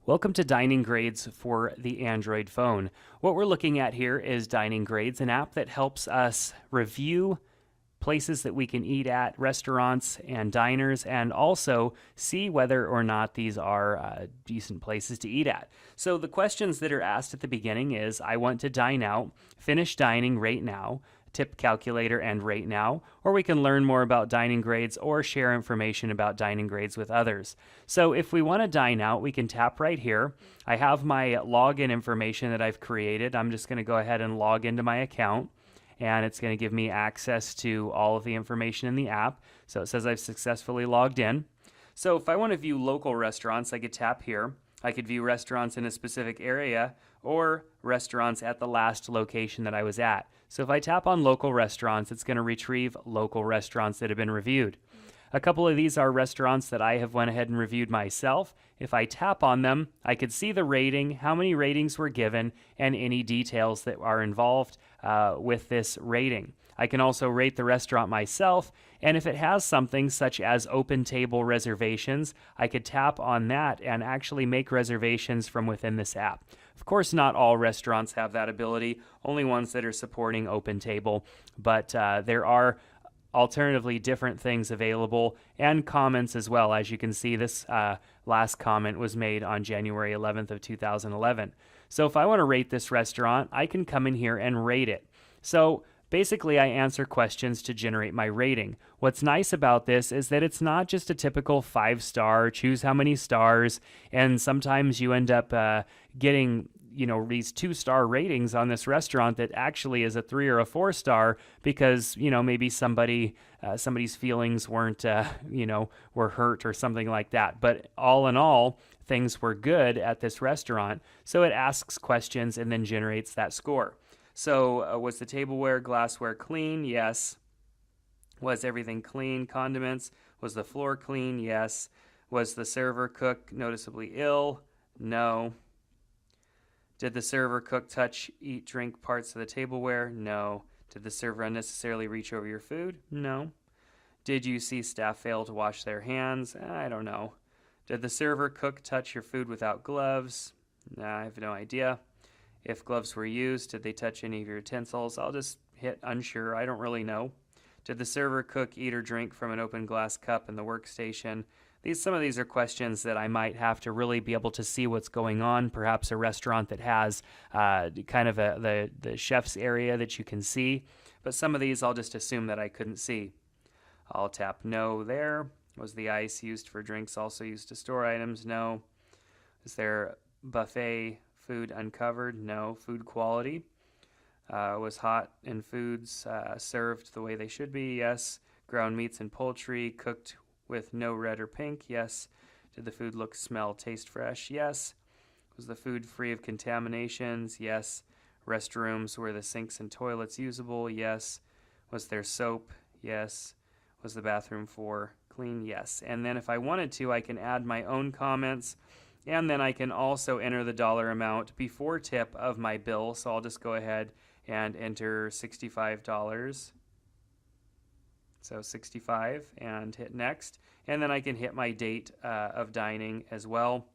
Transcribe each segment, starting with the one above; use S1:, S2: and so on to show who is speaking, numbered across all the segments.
S1: Welcome to Dining Grades for the Android phone. What we're looking at here is Dining Grades, an app that helps us review places that we can eat at, restaurants and diners, and also see whether or not these are decent places to eat at. So the questions that are asked at the beginning is, I want to dine out, finish dining right now, tip calculator and rate now, or we can learn more about dining grades or share information about dining grades with others. So if we want to dine out, we can tap right here. I have my login information that I've created. I'm just going to go ahead and log into my account, and it's going to give me access to all of the information in the app. So it says I've successfully logged in. So if I want to view local restaurants, I could tap here. I could view restaurants in a specific area or restaurants at the last location that I was at. So if I tap on local restaurants, it's going to retrieve local restaurants that have been reviewed. A couple of these are restaurants that I have went ahead and reviewed myself. If I tap on them, I could see the rating, how many ratings were given, and any details that are involved with this rating. I can also rate the restaurant myself, and if it has something such as open table reservations, I could tap on that and actually make reservations from within this app. Of course, not all restaurants have that ability, only ones that are supporting open table, but there are alternatively different things available, and comments as well. As you can see, this last comment was made on January 11th of 2011. So if I want to rate this restaurant, I can come in here and rate it. So basically, I answer questions to generate my rating. What's nice about this is that it's not just a typical 5-star, choose how many stars, and sometimes you end up getting these 2-star ratings on this restaurant that actually is a 3 or a 4-star because, maybe somebody's feelings weren't, were hurt or something like that. But all in all, things were good at this restaurant. So it asks questions and then generates that score. So was the tableware, glassware clean? Yes. Was everything clean? Condiments. Was the floor clean? Yes. Was the server cook noticeably ill? No. Did the server cook, touch, eat, drink parts of the tableware? No. Did the server unnecessarily reach over your food? No. Did you see staff fail to wash their hands? I don't know. Did the server cook, touch your food without gloves? I have no idea. If gloves were used, did they touch any of your utensils? I'll just hit unsure. I don't really know. Did the server cook, eat, or drink from an open glass cup in the workstation? Some of these are questions that I might have to really be able to see what's going on. Perhaps a restaurant that has kind of the chef's area that you can see. But some of these I'll just assume that I couldn't see. I'll tap no there. Was the ice used for drinks also used to store items? No. Is there buffet food uncovered? No. Food quality. Was hot and foods served the way they should be? Yes. Ground meats and poultry cooked with no red or pink? Yes. Did the food look, smell, taste fresh? Yes. Was the food free of contaminations? Yes. Restrooms, were the sinks and toilets usable? Yes. Was there soap? Yes. Was the bathroom floor clean? Yes. And then if I wanted to, I can add my own comments, and then I can also enter the dollar amount before tip of my bill. So I'll just go ahead and enter $65. So 65 and hit next. And then I can hit my date of dining as well.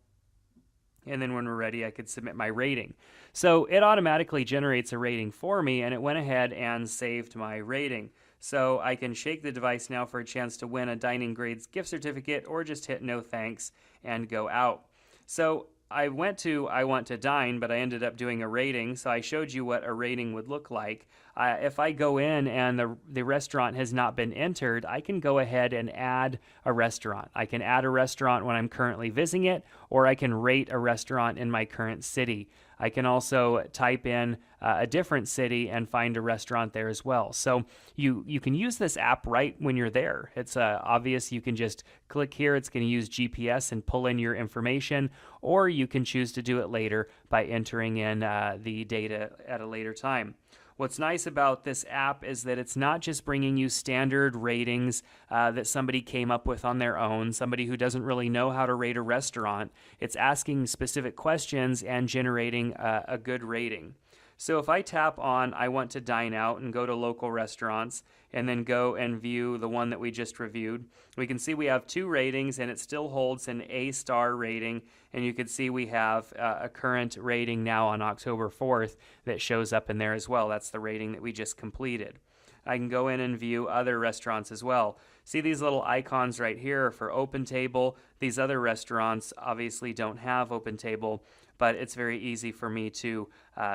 S1: And then when we're ready, I could submit my rating. So it automatically generates a rating for me, and it went ahead and saved my rating. So I can shake the device now for a chance to win a Dining Grades gift certificate, or just hit no thanks and go out. So I went to I want to dine, but I ended up doing a rating. So I showed you what a rating would look like. If I go in and the restaurant has not been entered, I can go ahead and add a restaurant. I can add a restaurant when I'm currently visiting it, or I can rate a restaurant in my current city. I can also type in a different city and find a restaurant there as well. So you can use this app right when you're there. It's obvious. You can just click here. It's going to use GPS and pull in your information, or you can choose to do it later by entering in the data at a later time. What's nice about this app is that it's not just bringing you standard ratings that somebody came up with on their own, somebody who doesn't really know how to rate a restaurant. It's asking specific questions and generating a good rating. So if I tap on I want to dine out and go to local restaurants and then go and view the one that we just reviewed, we can see we have 2 ratings and it still holds an A-star rating, and you can see we have a current rating now on October 4th that shows up in there as well. That's the rating that we just completed. I can go in and view other restaurants as well. See these little icons right here for Open Table. These other restaurants obviously don't have Open Table, but it's very easy for me to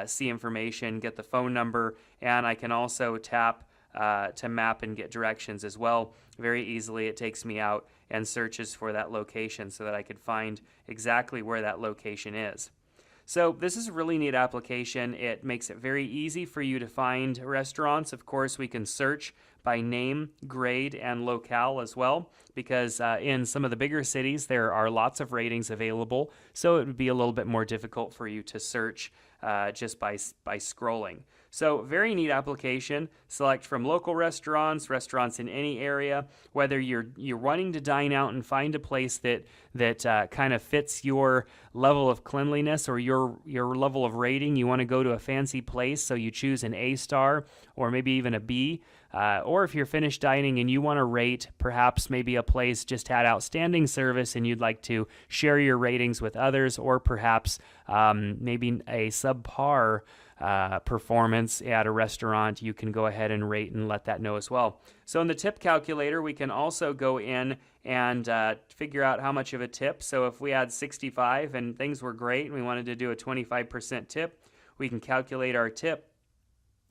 S1: see information, get the phone number, and I can also tap to map and get directions as well. Very easily it takes me out and searches for that location so that I could find exactly where that location is. So this is a really neat application. It makes it very easy for you to find restaurants. Of course, we can search by name, grade, and locale as well, because in some of the bigger cities there are lots of ratings available, so it would be a little bit more difficult for you to search just by scrolling. So very neat application. Select from local restaurants, restaurants in any area, whether you're wanting to dine out and find a place that kind of fits your level of cleanliness or your level of rating. You want to go to a fancy place, so you choose an A-star or maybe even a B. Or if you're finished dining and you want to rate, perhaps maybe a place just had outstanding service and you'd like to share your ratings with others, or perhaps maybe a subpar performance at a restaurant, you can go ahead and rate and let that know as well. So in the tip calculator, we can also go in and figure out how much of a tip. So if we had 65 and things were great and we wanted to do a 25% tip, we can calculate our tip,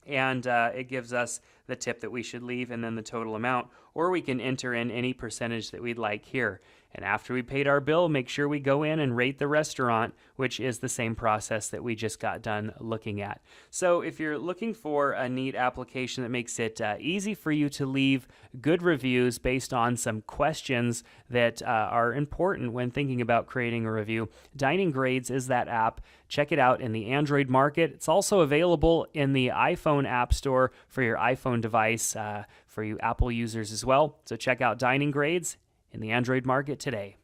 S1: and it gives us the tip that we should leave and then the total amount, or we can enter in any percentage that we'd like here. And after we paid our bill, make sure we go in and rate the restaurant, which is the same process that we just got done looking at. So if you're looking for a neat application that makes it easy for you to leave good reviews based on some questions that are important when thinking about creating a review, Dining Grades is that app. Check it out in the Android market. It's also available in the iPhone App Store for your iPhone device for you Apple users as well. So check out Dining Grades in the Android market today.